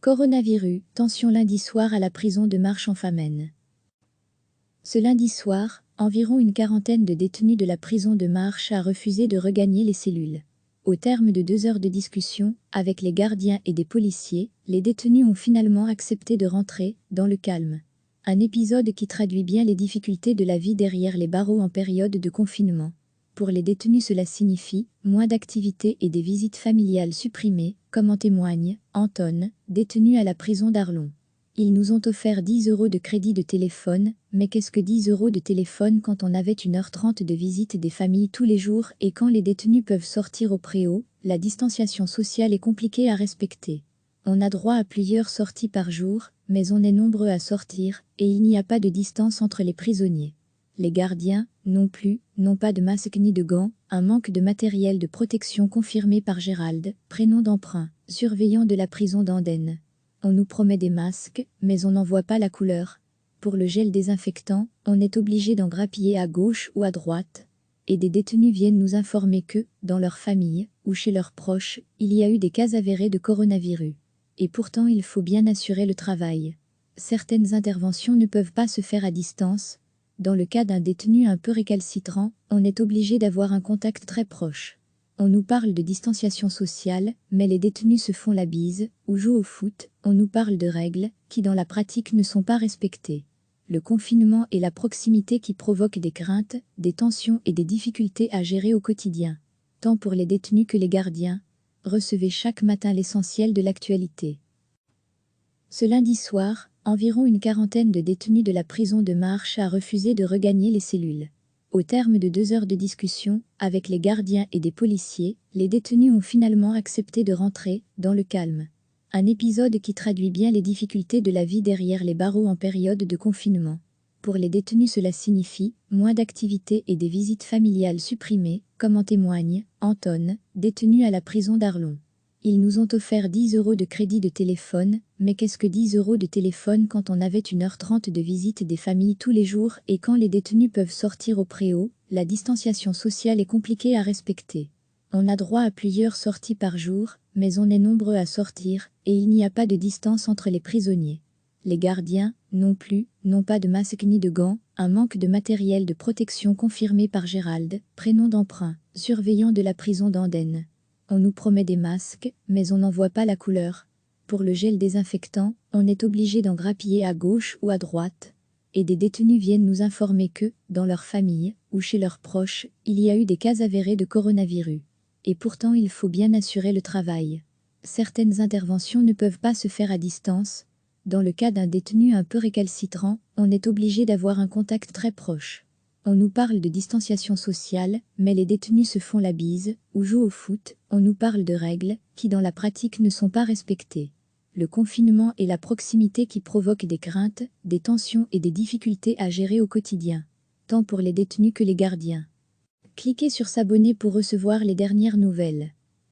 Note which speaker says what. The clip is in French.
Speaker 1: Coronavirus, tension lundi soir à la prison de Marche-en-Famenne. Ce lundi soir, environ une quarantaine de détenus de la prison de Marche a refusé de regagner les cellules. Au terme de 2 heures de discussion, avec les gardiens et des policiers, les détenus ont finalement accepté de rentrer, dans le calme. Un épisode qui traduit bien les difficultés de la vie derrière les barreaux en période de confinement. Pour les détenus, cela signifie moins d'activités et des visites familiales supprimées, comme en témoigne Anton, détenu à la prison d'Arlon. Ils nous ont offert 10 € de crédit de téléphone, mais qu'est-ce que 10 € de téléphone quand on avait 1h30 de visite des familles tous les jours et quand les détenus peuvent sortir au préau, la distanciation sociale est compliquée à respecter. On a droit à plusieurs sorties par jour, mais on est nombreux à sortir, et il n'y a pas de distance entre les prisonniers. Les gardiens, non plus, n'ont pas de masque ni de gants, un manque de matériel de protection confirmé par Gérald, prénom d'emprunt, surveillant de la prison d'Andenne. On nous promet des masques, mais on n'en voit pas la couleur. Pour le gel désinfectant, on est obligé d'en grappiller à gauche ou à droite. Et des détenus viennent nous informer que, dans leur famille, ou chez leurs proches, il y a eu des cas avérés de coronavirus. Et pourtant il faut bien assurer le travail. Certaines interventions ne peuvent pas se faire à distance. Dans le cas d'un détenu un peu récalcitrant, on est obligé d'avoir un contact très proche. On nous parle de distanciation sociale, mais les détenus se font la bise, ou jouent au foot, on nous parle de règles, qui dans la pratique ne sont pas respectées. Le confinement et la proximité qui provoquent des craintes, des tensions et des difficultés à gérer au quotidien. Tant pour les détenus que les gardiens. Recevez chaque matin l'essentiel de l'actualité. Ce lundi soir, environ une quarantaine de détenus de la prison de Marche a refusé de regagner les cellules. Au terme de 2 heures de discussion, avec les gardiens et des policiers, les détenus ont finalement accepté de rentrer, dans le calme. Un épisode qui traduit bien les difficultés de la vie derrière les barreaux en période de confinement. Pour les détenus, cela signifie moins d'activités et des visites familiales supprimées, comme en témoigne Anton, détenu à la prison d'Arlon. Ils nous ont offert 10 € de crédit de téléphone, mais qu'est-ce que 10 € de téléphone quand on avait 1h30 de visite des familles tous les jours et quand les détenus peuvent sortir au préau, la distanciation sociale est compliquée à respecter. On a droit à plusieurs sorties par jour, mais on est nombreux à sortir, et il n'y a pas de distance entre les prisonniers. Les gardiens, non plus, n'ont pas de masque ni de gants, un manque de matériel de protection confirmé par Gérald, prénom d'emprunt, surveillant de la prison d'Andenne. On nous promet des masques, mais on n'en voit pas la couleur. Pour le gel désinfectant, on est obligé d'en grappiller à gauche ou à droite. Et des détenus viennent nous informer que, dans leur famille, ou chez leurs proches, il y a eu des cas avérés de coronavirus. Et pourtant il faut bien assurer le travail. Certaines interventions ne peuvent pas se faire à distance. Dans le cas d'un détenu un peu récalcitrant, on est obligé d'avoir un contact très proche. On nous parle de distanciation sociale, mais les détenus se font la bise, ou jouent au foot, on nous parle de règles, qui dans la pratique ne sont pas respectées. Le confinement et la proximité qui provoquent des craintes, des tensions et des difficultés à gérer au quotidien. Tant pour les détenus que les gardiens. Cliquez sur s'abonner pour recevoir les dernières nouvelles.